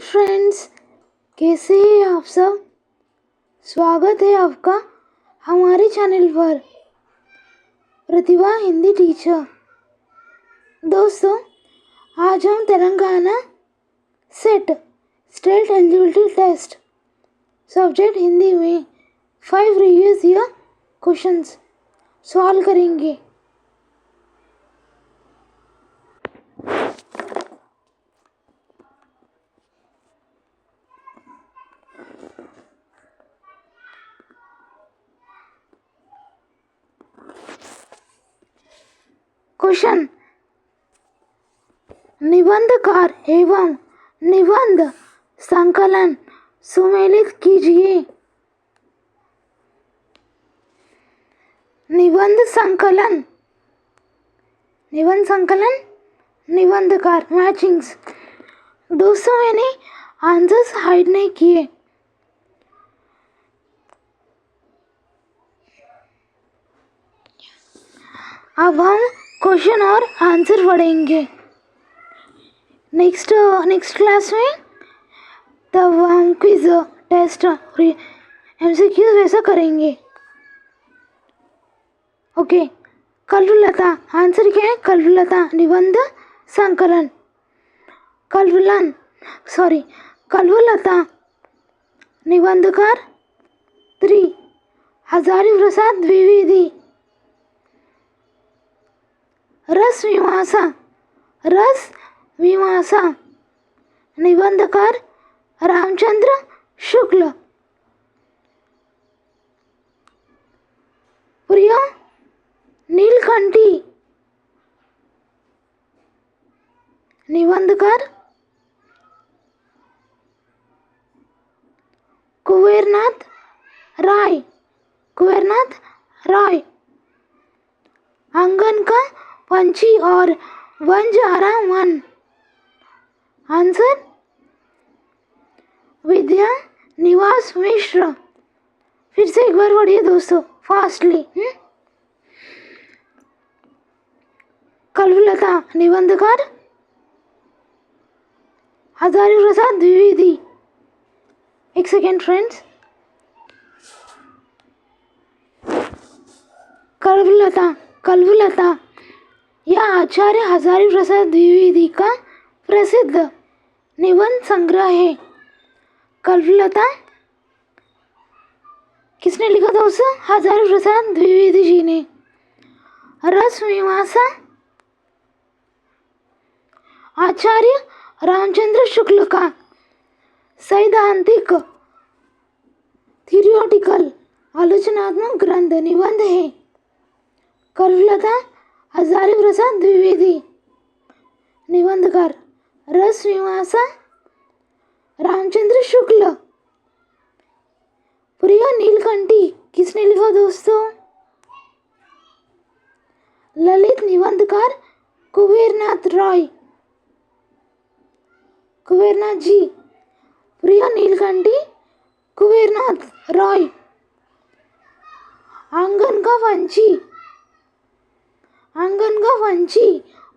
Friends, कैसे हैं आप सब। स्वागत है आपका हमारे चैनल पर प्रतिभा हिंदी टीचर। दोस्तों, आज हम Telangana SET state eligibility test subject Hindi में 5 प्रीवियस ईयर क्वेश्चंस सॉल्व करेंगे। क्वेश्चन, निबंधकार एवं निबंध संकलन सुमेलित कीजिए। निबंध संकलन निबंधकार मैचिंग्स। दोस्तों, मैंने आंसर्स हाइड नहीं किए। अब हम क्वेश्चन और आंसर पढ़ेंगे नेक्स्ट क्लास में। तब हम क्विज टेस्ट एमसीक्यू वैसा करेंगे। ओके, कल्पलता आंसर क्या है? कल्पलता निबंध संकलन। कल्पलता निबंधकार 3 हजारी प्रसाद द्विवेदी। रस मीमांसा निबंधकार रामचंद्र शुक्ल। प्रिय नीलकंठी निबंधकार कुबेरनाथ राय। आंगन का पंछी और बंजारा मन। आंसर विद्या निवास मिश्र। फिर से एक बार पढ़िए दोस्तों, फास्टली। कल्पलता निबंधकार हजारी प्रसाद द्विवेदी। एक सेकेंड फ्रेंड्स। कल्पलता यह आचार्य हजारी प्रसाद द्विवेदी का प्रसिद्ध निबंध संग्रह है। कल्पलता किसने लिखा था उसे? हजारी प्रसाद द्विवेदी जी ने। रस मीमांसा आचार्य रामचंद्र शुक्ल का सैद्धांतिक थियोरिटिकल आलोचनात्मक ग्रंथ निबंध है। कल्पलता हजारी प्रसाद द्विवेदी निबंधकार रस मीमांसा रामचंद्र शुक्ल। प्रिय नीलकंठी किसने लिखा दोस्तों? ललित निबंधकार कुबेरनाथ जी। प्रिय नीलकंठी कुबेरनाथ रॉय। आंगन का पंछी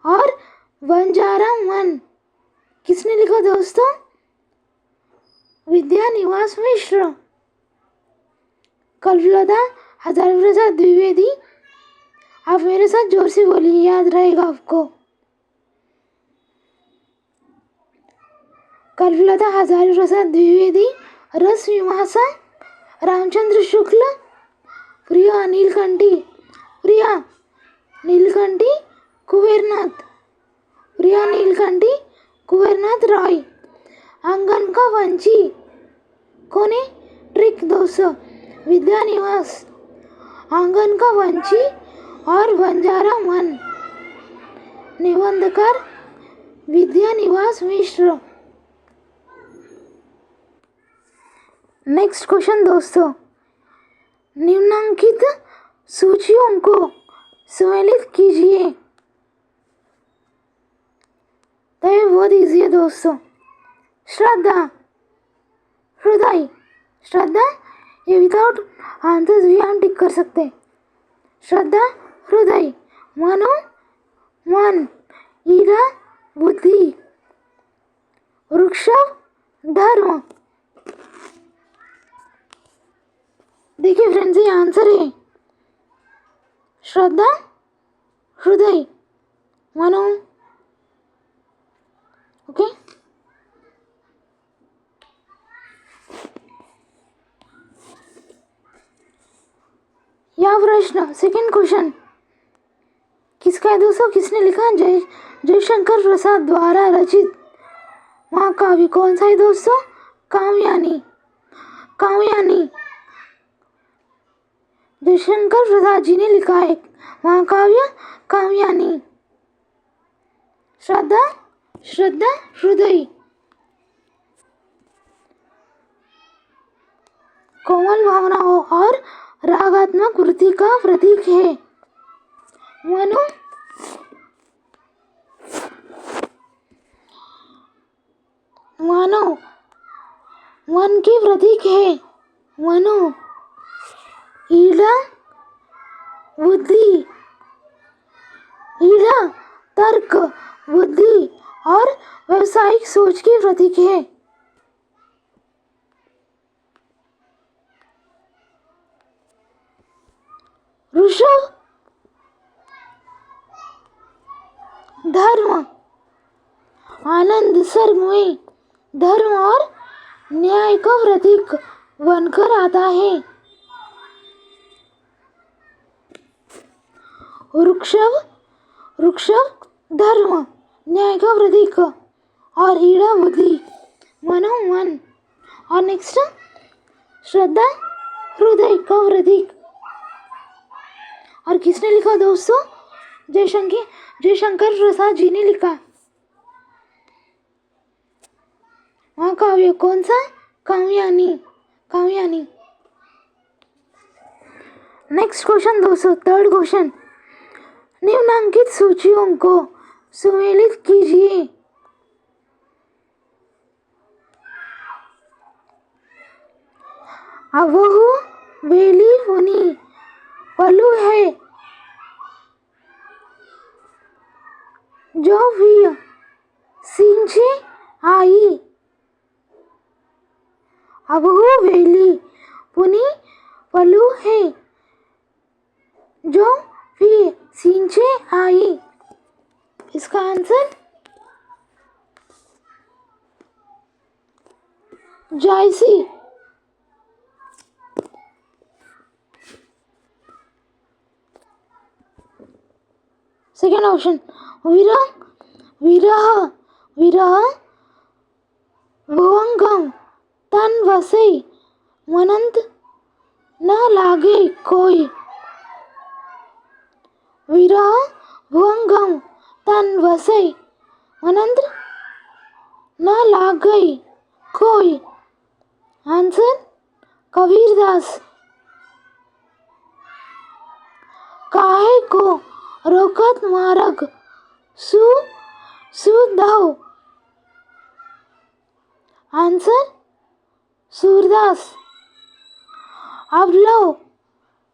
और बंजारा मन किसने लिखा दोस्तों? विद्या निवास मिश्र। कल्पलता हजारी प्रसाद द्विवेदी। आप मेरे साथ जोर से बोलिए, याद रहेगा आपको। कल्पलता हजारी प्रसाद द्विवेदी, रस मीमांसा रामचंद्र शुक्ल। प्रिया नीलकंठी कुबेरनाथ रॉय। आंगन का पंछी कौन है? ट्रिक दोस्तों, विद्या निवास। आंगन का पंछी और बंजारा मन निबंधकार विद्या निवास मिश्र। नेक्स्ट क्वेश्चन दोस्तों, निम्नांकित सूचियों को सम्मिलित कीजिए। तो ये बहुत इजी है दोस्तों। श्रद्धा, हृदय, श्रद्धा, ये विदाउट आंसर्स भी हम टिक कर सकते हैं। श्रद्धा हृदय, मनो मन, ईरा बुद्धि, वृक्ष धर्म। देखिए फ्रेंड्स, ये आंसर है श्रद्धा, हृदय, मनो। ओके, यह प्रश्न सेकंड क्वेश्चन किसका है दोस्तों? किसने लिखा? जयशंकर प्रसाद द्वारा रचित महाकाव्य कौन सा है दोस्तों? कामयानी। कामयानी जयशंकर प्रसाद जी ने लिखा है महाकाव्य कामयानी। श्रद्धा, श्रद्धा, हृदय। कोमल भावनाओं और रागात्मक वृत्ति का प्रतीक है। मनो, मानव मन की प्रतीक है। मनो, ईड़ा बुद्धि, ईड़ा तर्क, बुद्धि और व्यावसायिक सोच की प्रतीक है। ऋषभ धर्म, आनंद सर्गमय धर्म और न्याय का प्रतीक बनकर आता है। वृक्षभ, वृक्षभ धर्म, न्याय का प्रतीक और ईड़ा बुद्धि, मनो मन। और नेक्स्ट श्रद्धा, हृदय का प्रतीक। और किसने लिखा दोस्तों? जयशंकर प्रसाद जी ने लिखा। महाकाव्य कौन सा? कामयानी। कामयानी। नेक्स्ट क्वेश्चन दोस्तों, थर्ड क्वेश्चन, निम्नलिखित सूचियों को सुमेलित कीजिए। अबहु बेली पुनी पलू है जो भी सींचे आई। अबहु बेली पुनी पलू है जो भी सींचे आई। इसका आंसर जायसी। सेकेंड ऑप्शन, विरह, विरह, विरह भुवंगम तन वसे मनंत न लागे कोई। विरह भुवंगम तन वसे मनंत न लागे कोई। आंसर कबीरदास। काहे को रोकत मार्ग सुधौ। आंसर सूरदास। अब लो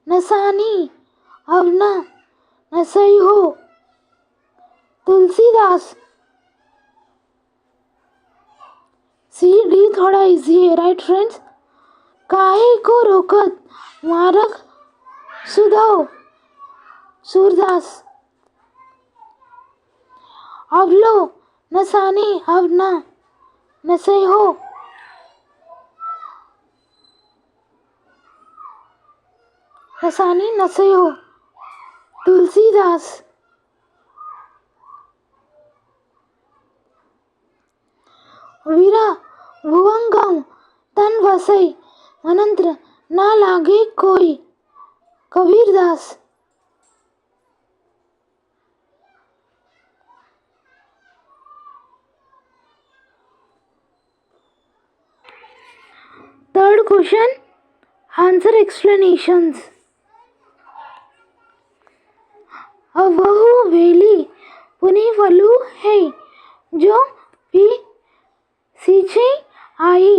नसानी अब न नसई हो, तुलसीदास। सी डी थोड़ा इजी है, राइट फ्रेंड्स? काहे को रोकत मार्ग सुधौ, सूरदास। अब लो नसानी अब न नसई हो, नसानी नसई हो, तुलसीदास। वीरा भुवंगम तन वसई मनंत्र ना लागे कोई, Kabirdas. Third question, answer explanations. अबहु बेली पुनी पलू है जो भी सींचे आई।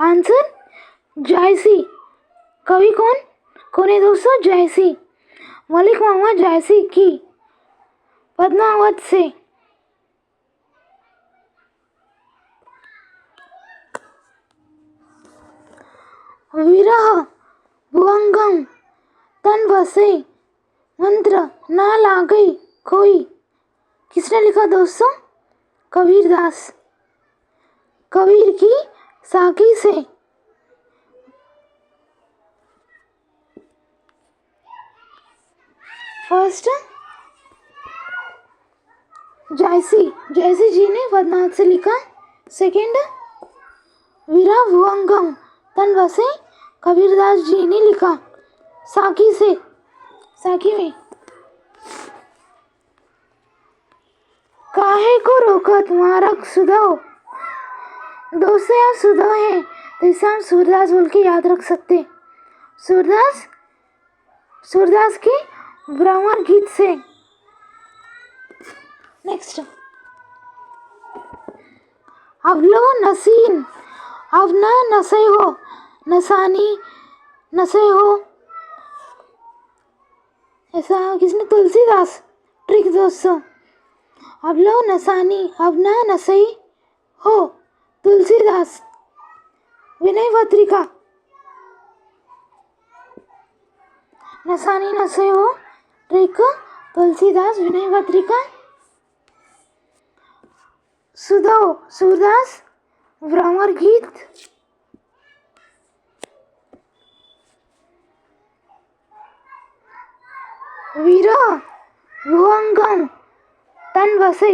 आंसर जायसी। कवि कौन है दोस्तों? जायसी। मलिक मोहम्मद जायसी की पद्मावत से। विरह भुवंगम तन बसे मंत्र ना लागे कोई। किसने लिखा दोस्तों? कबीरदास। कबीर की साखी से। फर्स्ट जयसी जी ने पद्मावत से लिखा। सेकंड वीरा भुवंगम तन बसे कबीरदास जी ने लिखा साखी से, साखी में। काहे को रोकत मारक सुधो। दोस्तों आप सुधो है तो इसे हम सूरदास बोल के याद रख सकते। सूरदास के भ्रमर गीत से। नेक्स्ट अबलो नसीन अब न नसे हो नसानी नसे हो। ऐसा किसने? तुलसीदास। ट्रिक दोस्तों। अबलो नसानी अब न नसे हो, तुलसीदास। विनय पत्रिका। नसानी नसे हो ट्रिक तुलसीदास, विनय पत्रिका। सुधो सूरदास भ्रमर गीत। वीरा भुवंगम तन बसे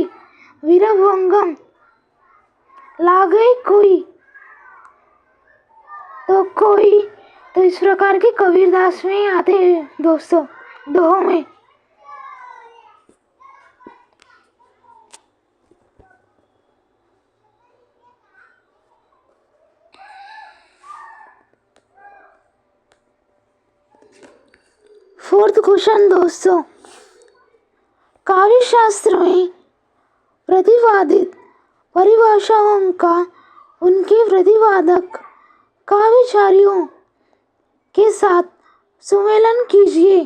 वीरा भुवंगम लागे कोई। तो कोई तो इस प्रकार के कबीरदास में आते हैं दोस्तों, दोहों में। फोर्थ क्वेश्चन दोस्तों, काव्य शास्त्र में प्रतिपादित परिभाषाओं का उनके प्रतिपादक काव्याचार्यों के साथ सुमेलन कीजिए।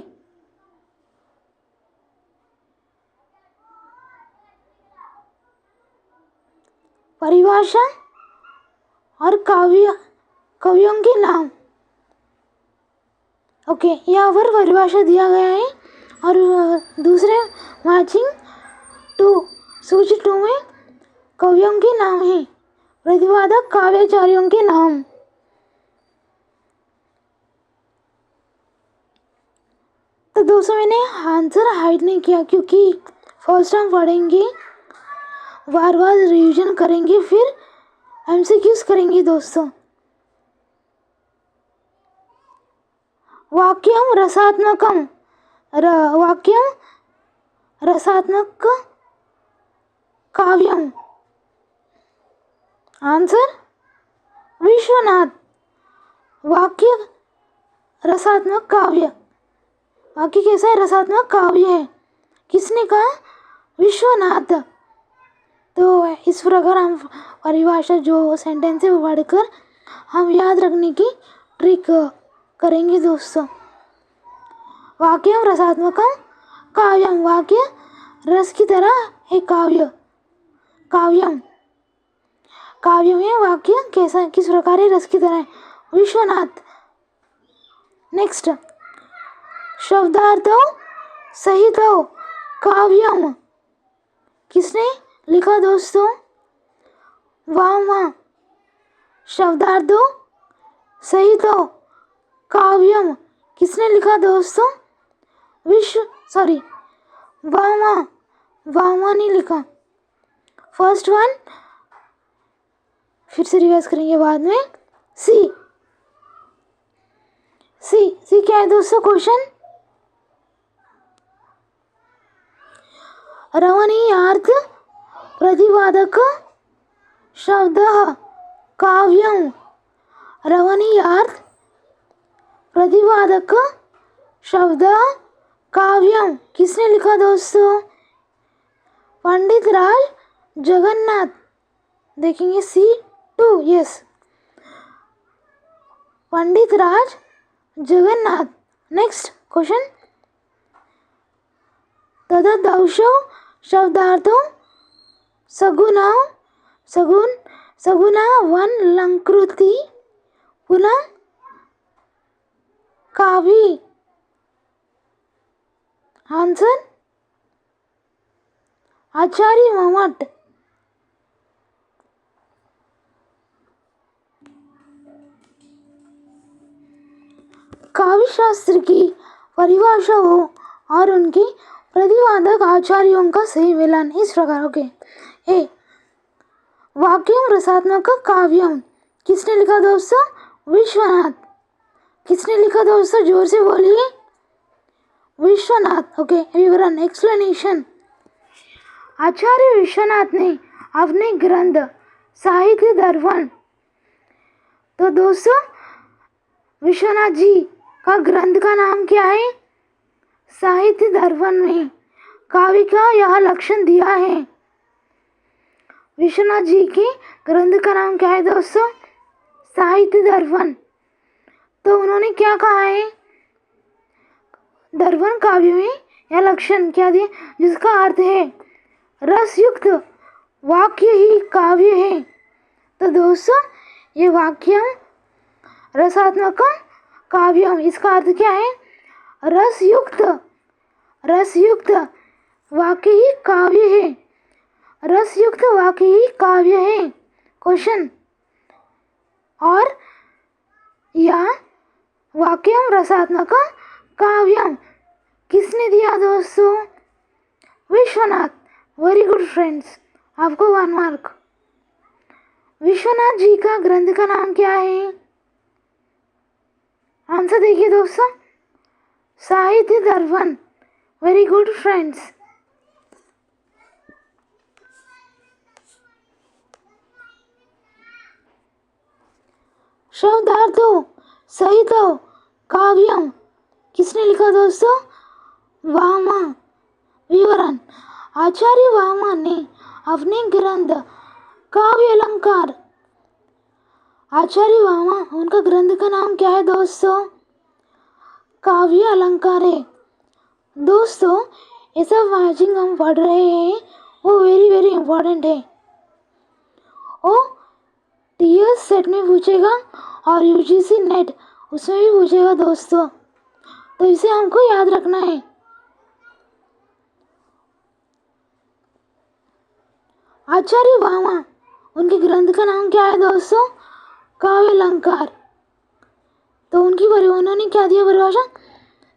परिभाषा और कवियों के नाम। ओके, यहाँ पर परिभाषा दिया गया है और दूसरे मैचिंग सूची 2 में कवियों के नाम है, प्रतिपादक काव्याचार्यों के नाम। तो दोस्तों मैंने आंसर हाइड नहीं किया क्योंकि फर्स्ट हम पढ़ेंगे, बार बार रिवीजन करेंगे, फिर एमसीक्यूज करेंगे दोस्तों। वाक्यम रसात्मकम वाक्यम रसात्मक काव्यम। आंसर विश्वनाथ। वाक्य रसात्मक काव्य। वाक्य कैसा है? रसात्मक काव्य है। किसने कहा? विश्वनाथ। तो इस प्रकार हम परिभाषा जो सेंटेंस है वो पढ़कर हम याद रखने की ट्रिक करेंगे दोस्तों। वाक्यम रसात्मकम काव्यम। वाक्य रस की तरह है काव्य। काव्यम काव्य में वाक्य कैसा, किस प्रकार है? रस की तरह है। विश्वनाथ। नेक्स्ट शब्दार्थों सहित काव्यम। किसने लिखा दोस्तों? वामा। शब्दार्थों सहित काव्यम किसने लिखा दोस्तों? वामा ने लिखा। फर्स्ट वन फिर से रिवाइज करेंगे बाद में। सी क्या है दोस्तों? क्वेश्चन रमणीयार्थ प्रतिपादक शब्द काव्यम। रमणीयार्थ प्रतिपादक शब्द काव्यम किसने लिखा दोस्तों? पंडित राज जगन्नाथ। देखेंगे C2। यस, पंडित राज जगन्नाथ। नेक्स्ट क्वेश्चन तददौशो शब्दार्थों सगुना वन लंकृति पुनः काव्य। आंसर आचार्य मम्मट। काव्य शास्त्र की परिभाषा हो और उनके प्रतिपादक आचार्यों का सही मिलान इस प्रकार। ओके, ए वाक्यम रसात्मक काव्यम किसने लिखा दोस्तों? विश्वनाथ। किसने लिखा दोस्तों? जोर से बोलिए। विश्वनाथ। ओके, विवरण एक्सप्लेनेशन। आचार्य विश्वनाथ ने अपने ग्रंथ साहित्य दर्पण, तो दोस्तों विश्वनाथ जी का ग्रंथ का नाम क्या है? साहित्य दर्पण में काव्य का यह लक्षण दिया है। विश्वनाथ जी के ग्रंथ का नाम क्या है दोस्तों? साहित्य दर्पण। तो उन्होंने क्या कहा है? दर्पण काव्य में यह लक्षण क्या दिया, जिसका अर्थ है रसयुक्त वाक्य ही काव्य है। तो दोस्तों ये वाक्य रसात्मक काव्यम, इसका अर्थ क्या है? रसयुक्त वाक्य ही काव्य है। रसयुक्त वाक्य ही काव्य है। क्वेश्चन, और यह वाक्यम रसात्मक काव्यम किसने दिया दोस्तों? विश्वनाथ। वेरी गुड फ्रेंड्स, आपको 1 मार्क। विश्वनाथ जी का ग्रंथ का नाम क्या है? आंसर देखिए दोस्तों, साहित्य दर्पण। Very good friends. शब्दार्थों सहित काव्यम किसने लिखा दोस्तों? वामा। विवरण, आचार्य वामा ने अपने ग्रंथ काव्य अलंकार, आचार्य वामा उनका ग्रंथ का नाम क्या है दोस्तों? काव्य अलंकार है। दोस्तों ये सब मैचिंग हम पढ़ रहे हैं वो वेरी वेरी इंपॉर्टेंट है। ओ टीएस सेट में पूछेगा और यूजीसी नेट उसमें भी पूछेगा दोस्तों, तो इसे हमको याद रखना है। आचार्य वामा उनके ग्रंथ का नाम क्या है दोस्तों? काव्य अलंकार। तो उन्होंने क्या दिया परिभाषा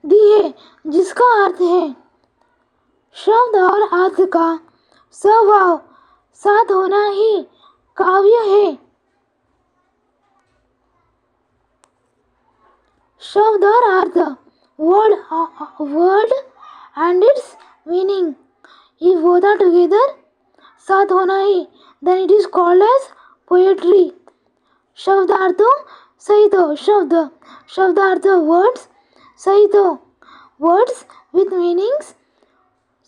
दी है, जिसका अर्थ है शब्द और अर्थ का स्वभाव साथ होना ही काव्य है। शब्द और अर्थ, word and its meaning, if both are together, साथ होना ही, then it is called as poetry. शब्दार्थों सहित शब्दार्थ वर्ड्स सहित वर्ड्स विथ मीनिंग्स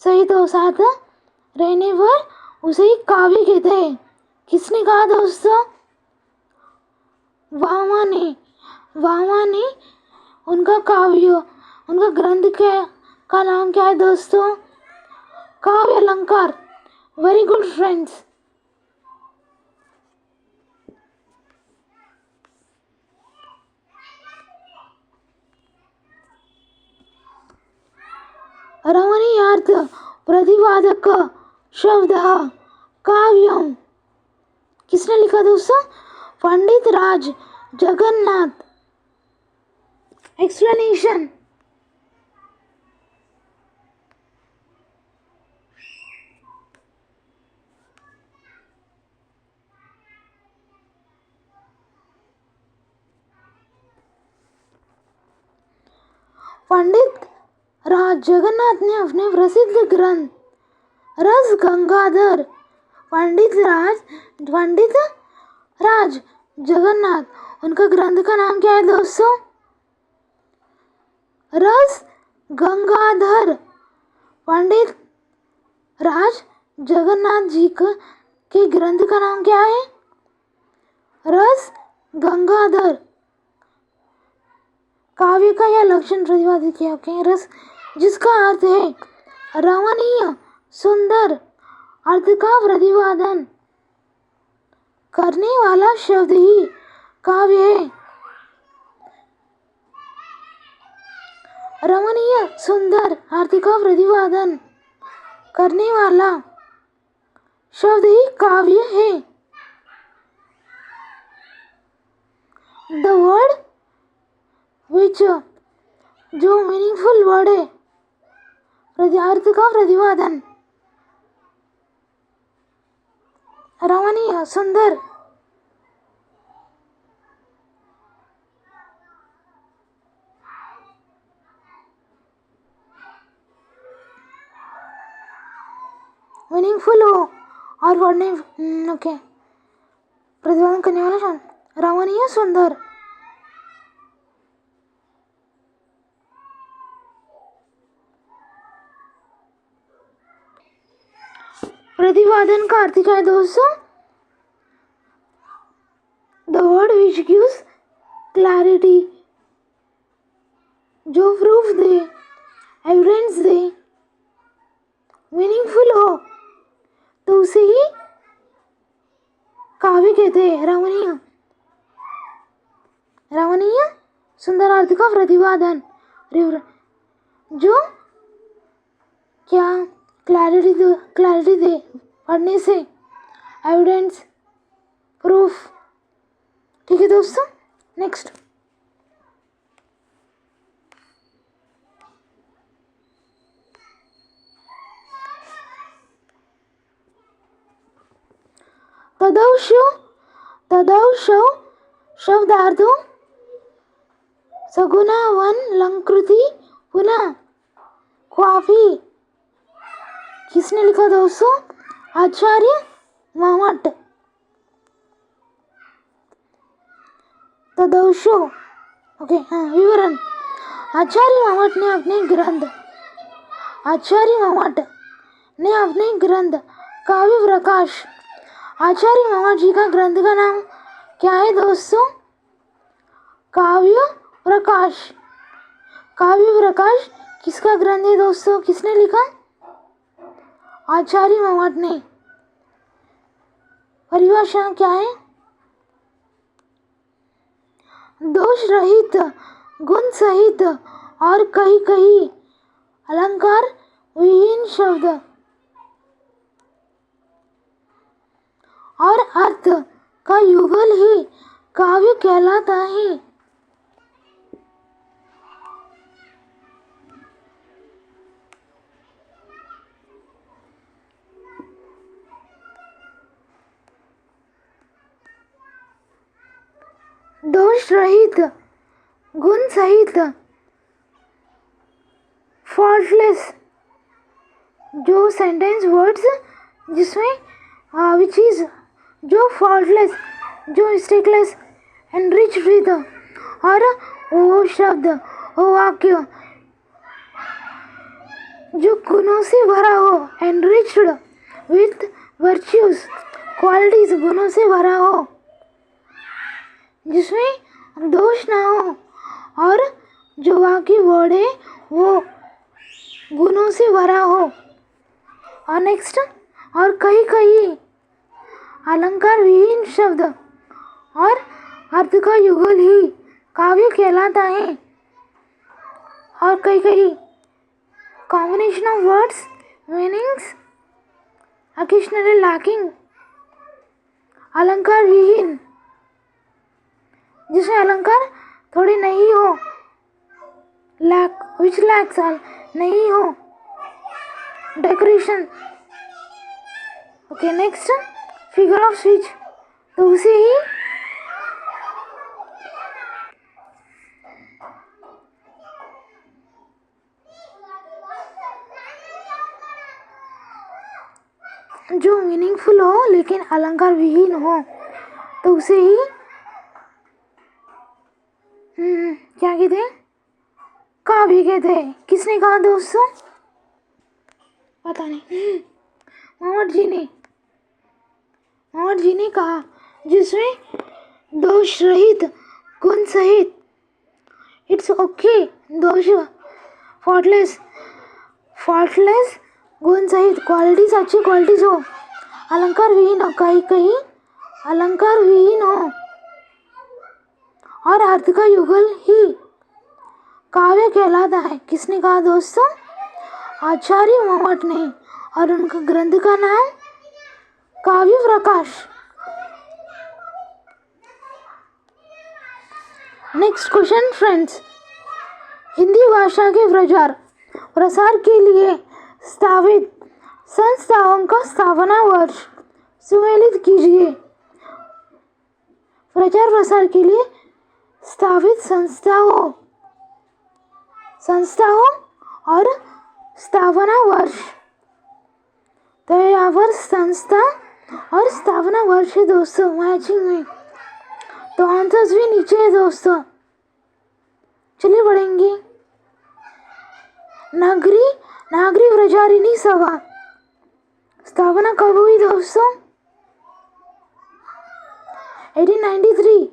सहित साथ रहने पर उसे काव्य कहते हैं। किसने कहा दोस्तों? वामा ने उनका काव्य, उनका ग्रंथ का नाम क्या है दोस्तों? काव्य अलंकार। Very good friends. रमणीयार्थ प्रतिपादक शब्द काव्यम किसने लिखा दोस्तों? पंडित राज जगन्नाथ। एक्सप्लेनेशन, पंडित राज जगन्नाथ ने अपने प्रसिद्ध ग्रंथ रस गंगाधर, पंडित राज जगन्नाथ उनका ग्रंथ का नाम क्या है दोस्तों? रस गंगाधर। पंडित राज जगन्नाथ जी के ग्रंथ का नाम क्या है? रस गंगाधर। काव्य का यह लक्षण प्रतिपादित किया है रस, जिसका अर्थ है रमणीय सुंदर, अर्थ का प्रतिपादन करने वाला शब्द ही काव्य है। रमणीय, सुंदर आरती का प्रतिपादन करने वाला शब्द ही काव्य है। द वर्ड विच, जो मीनिंगफुल वर्ड है, अर्थ का प्रतिपादन। रमणीय, सुंदर। मीनिंगफुल हो और पढ़ने ओके प्रतिपादन करने वाला शब्द रमणीय, सुंदर। प्रतिपादन का अर्थ क्या है दोस्तों? The word which gives clarity, जो प्रूफ दे, एविडेंस दे, मीनिंगफुल हो तो उसे ही काव्य कहते हैं। रमणीय, रमणीय सुंदर अर्थ का प्रतिपादन, जो क्या क्लैरिटी दे पढ़ने से, एविडेंस, प्रूफ। ठीक है दोस्तों, नेक्स्ट। तदौषौ शब्दार्थों सगुना वन लंकृति पुनः क्वाफी। किसने लिखा दोस्तों? आचार्य ममट। तदौषौ ओके हाँ विवरण। आचार्य ममट ने अपने ग्रंथ काव्य प्रकाश, आचार्य ममट जी का ग्रंथ का नाम क्या है दोस्तों? काव्य प्रकाश। काव्य प्रकाश किसका ग्रंथ है दोस्तों? किसने लिखा? आचार्य ममट ने। परिभाषा क्या है? दोष रहित, गुण सहित और कहीं कहीं अलंकार विहीन शब्द और अर्थ का युगल ही काव्य कहलाता है। दोष रहित, गुण सहित, फॉल्टलेस, जो सेंटेंस वर्ड्स जिसमें विच इज, जो फॉल्टलेस, जो मिस्टेकलेस, एनरिच्ड विद, और वो शब्द, वो वाक्य जो गुणों से भरा हो, एनरिच्ड विथ वर्च्यूज, क्वालिटीज, गुणों से भरा हो, जिसमें दोष ना हो, और जो वाक्य वर्ड है वो गुणों से भरा हो। और नेक्स्ट, और कहीं कहीं अलंकार विहीन शब्द और अर्थ का युगल ही काव्य कहलाता है। और कहीं कहीं combination of words meanings occasionally lacking, अलंकार विहीन, जिसमें अलंकार थोड़ी नहीं हो, लैक विच लैक्स नहीं हो, decoration. Okay next, figure of speech, तो उसे ही जो मीनिंगफुल हो लेकिन अलंकार विहीन हो तो उसे ही क्या कहते हैं? काव्य कहते हैं। किसने कहा दोस्तों? पता नहीं, ममट जी ने कहा, जिसमें दोष रहित, गुण सहित, इट्स ओके, दोष फॉल्टलेस, गुण सहित, क्वालिटीज अच्छी क्वालिटीज हो, अलंकार विहीन हो, कहीं कहीं अलंकार विहीन हो, और अर्थ का युगल ही काव्य कहलाता है। किसने कहा दोस्तों? आचार्य मम्मट ने। और उनका ग्रंथ का नाम काव्य प्रकाश। नेक्स्ट क्वेश्चन फ्रेंड्स, हिंदी भाषा के प्रसार के लिए स्थापित संस्थाओं का स्थापना वर्ष सुमेलित कीजिए। प्रचार प्रसार के लिए स्थापित संस्थाओं और स्थापना वर्ष। तो यहाँ पर संस्था और स्थापना वर्ष है दोस्तों मैचिंग में, तो आंसर्स भी नीचे है दोस्तों। चलिए पढ़ेंगे। नागरी प्रचारिणी सभा स्थापना कब हुई दोस्तों? 1893।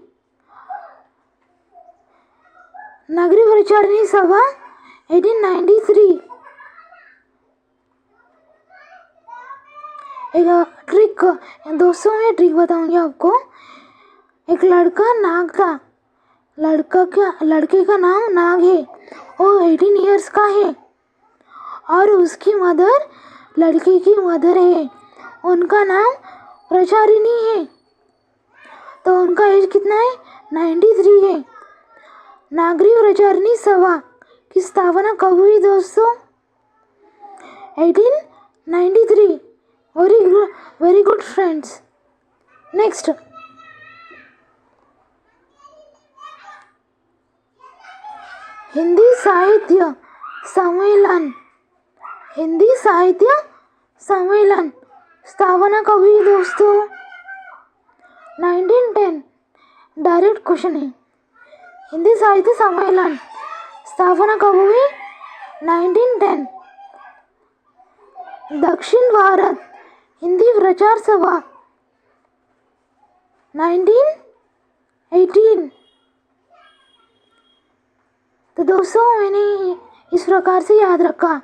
नागरी प्रचारिणी सभा 1893। एक ट्रिक दोस्तों, मैं ट्रिक बताऊंगी आपको। एक लड़का नाग था, लड़के का नाम नाग है, वो 18 इयर्स का है और उसकी मदर लड़के की मदर है, उनका नाम प्रचारिणी है, तो उनका एज कितना है? 93 है। नागरी प्रचारिणी सभा की स्थापना कब हुई दोस्तों? 1893। Very good friends. Next, Hindi साहित्य सम्मेलन स्थापना कब हुई दोस्तों? 1910। डायरेक्ट क्वेश्चन है। हिंदी साहित्य सम्मेलन स्थापना कब हुई? 1910। दक्षिण भारत हिंदी प्रचार सभा 1918। तो दोस्तों मैंने इस प्रकार से याद रखा।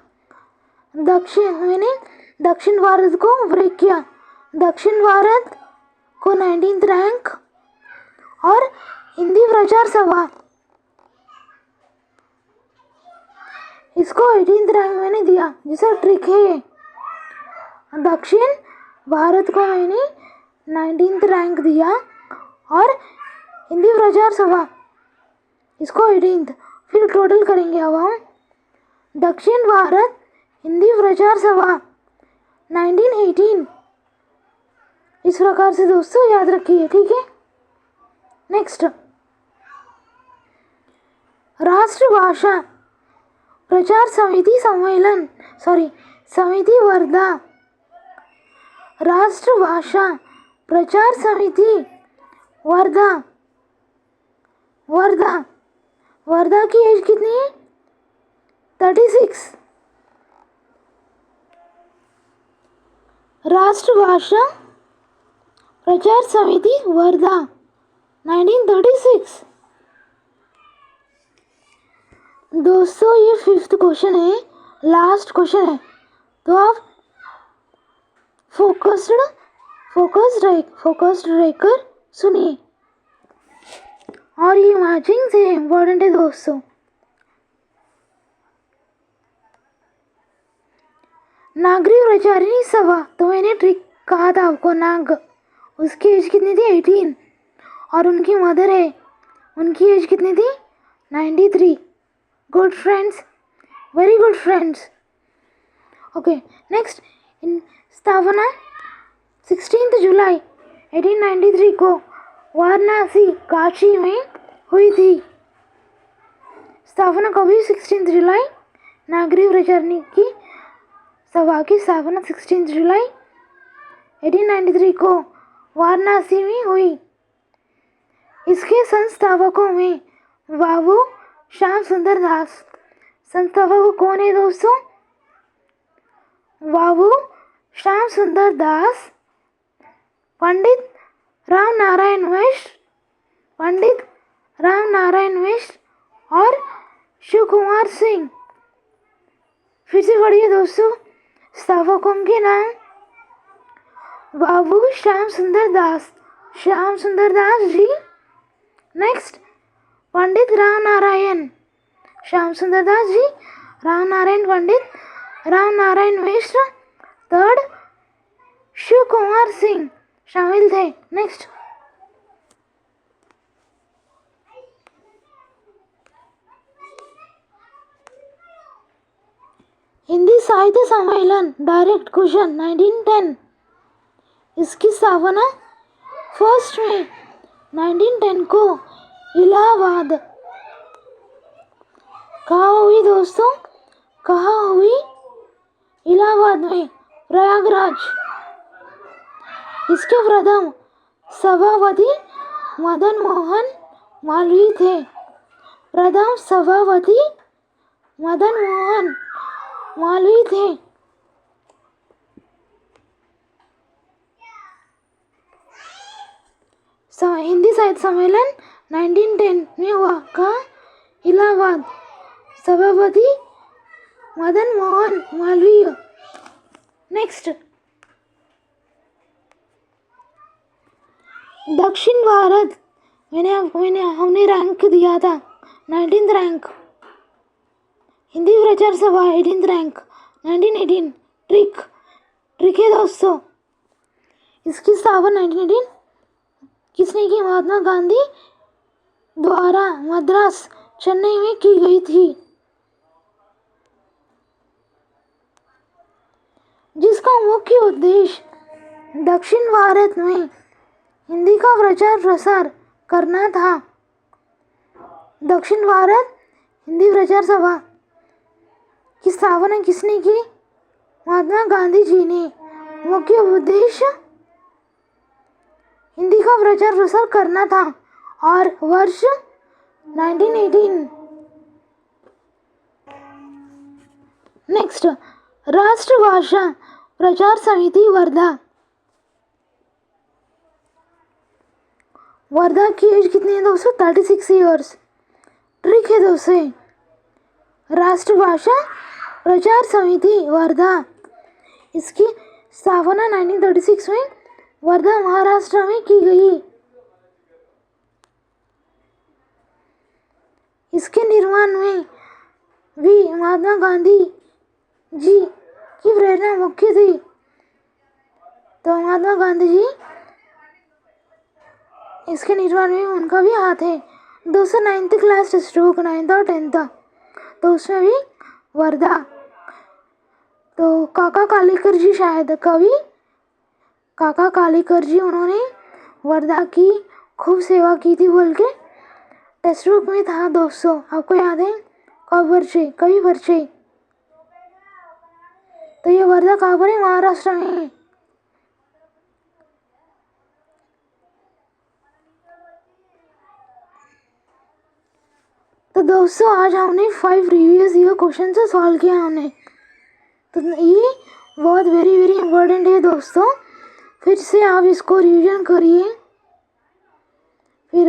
मैंने दक्षिण भारत को ब्रेक किया। दक्षिण भारत को 19th रैंक और हिंदी प्रचार सभा इसको 18th रैंक मैंने दिया। जैसा ट्रिक है, दक्षिण भारत को मैंने 19th रैंक दिया और हिंदी प्रचार सभा इसको 18th। फिर टोटल करेंगे अब हम। दक्षिण भारत हिंदी प्रचार सभा 1918। इस प्रकार से दोस्तों याद रखिए, ठीक है। नेक्स्ट, राष्ट्रभाषा प्रचार समिति वर्धा। राष्ट्रभाषा प्रचार समिति वर्धा की एज कितनी है? 36। राष्ट्रभाषा प्रचार समिति वर्धा 1936। दोस्तों ये 5th क्वेश्चन है, लास्ट क्वेश्चन है, तो आप फोकस्ड रहकर सुनिए। और ये मैचिंग से इम्पोर्टेंट है दोस्तों। नागरी प्रचारिणी सभा, तो मैंने ट्रिक कहा था आपको, नाग उसकी एज कितनी थी? 18 और उनकी मदर है, उनकी एज कितनी थी? 93। Good friends, very good friends. Okay, next, स्थापना 16 जुलाई 1893 को वाराणसी काशी में हुई थी। स्थापना कब हुई? 16 जुलाई। नागरी प्रचारिणी की सभा की स्थापना 16 जुलाई 1893 को वाराणसी में हुई। इसके संस्थापकों में बाबू श्याम सुंदर दास। संस्थापक कौन है दोस्तों? बाबू श्याम सुंदर दास, पंडित राम नारायण मिश्र और शिव कुमार सिंह। फिर से पढ़िए दोस्तों, स्थापकों के नाम बाबू श्याम सुंदर दास जी। नेक्स्ट, पंडित राम श्याम सुंदर दास जी, राम नारायण पंडित, राम नारायण मिश्र, थर्ड शिव कुमार सिंह शामिल थे। नेक्स्ट, हिंदी साहित्य सम्मेलन डायरेक्ट क्वेश्चन 1910, इसकी स्थापना 1 मई 1910 को इलाहाबाद कहाँ हुई दोस्तों? कहाँ हुई? इलाहाबाद में, प्रयागराज। इसके प्रथम सभापति मदन मोहन मालवीय थे। प्रथम सभापति मदन मोहन मालवीय थे। हिंदी साहित्य सम्मेलन 1910 में हुआ, कहाँ? इलाहाबाद। सभापति मदन मोहन मालवीय। नेक्स्ट, दक्षिण भारत हमने रैंक दिया था 19th रैंक। हिंदी प्रचार सभा 18th रैंक 1918। ट्रिक है दोस्तों, इसकी स्थापना 1918 किसने की? महात्मा गांधी द्वारा मद्रास चेन्नई में की गई थी, जिसका मुख्य उद्देश्य दक्षिण भारत में हिंदी का प्रचार प्रसार करना था। दक्षिण भारत हिंदी प्रचार सभा की स्थापना किसने की? महात्मा गांधी जी ने। मुख्य उद्देश्य हिंदी का प्रचार प्रसार करना था, और वर्ष 1918। नेक्स्ट, राष्ट्रभाषा प्रचार समिति वर्धा। वर्धा की एज कितनी है दोस्तों? 36 ईयर्स। ट्रिक है दोस्तों, राष्ट्रभाषा प्रचार समिति वर्धा, इसकी स्थापना 1936 में वर्धा महाराष्ट्र में की गई। इसके निर्माण में भी महात्मा गांधी जी की प्रेरणा मुख्य थी। तो महात्मा गांधी जी, इसके निर्माण में उनका भी हाथ है। 9th class text book 9th और 10th, तो उसमें भी वर्धा। तो काका कालेकर जी, शायद कवि काका कालेकर जी, उन्होंने वर्धा की खूब सेवा की थी बोल के टेक्स्ट बुक में था दोस्तों। आपको याद है? कवि परिचय। तो ये वर्धा कहाँ पर है? महाराष्ट्र में है। तो दोस्तों आज हमने 5 प्रीवियस ईयर क्वेश्चन से सॉल्व किया हमने। तो ये बहुत वेरी इंपॉर्टेंट है दोस्तों। फिर से आप इसको रिवीजन करिए, फिर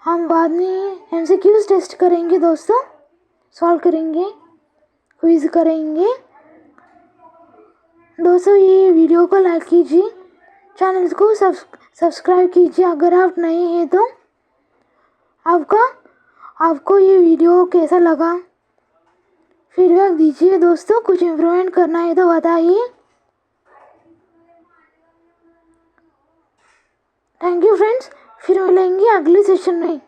हम बाद में MCQs टेस्ट करेंगे दोस्तों, सॉल्व करेंगे, क्विज करेंगे। दोस्तों ये वीडियो को लाइक कीजिए, चैनल को सब्सक्राइब कीजिए अगर आप नए हैं तो। आपको ये वीडियो कैसा लगा फीडबैक दीजिए दोस्तों। कुछ इम्प्रूवमेंट करना है तो बताइए। थैंक यू फ्रेंड्स, फिर मिलेंगे अगले सेशन में।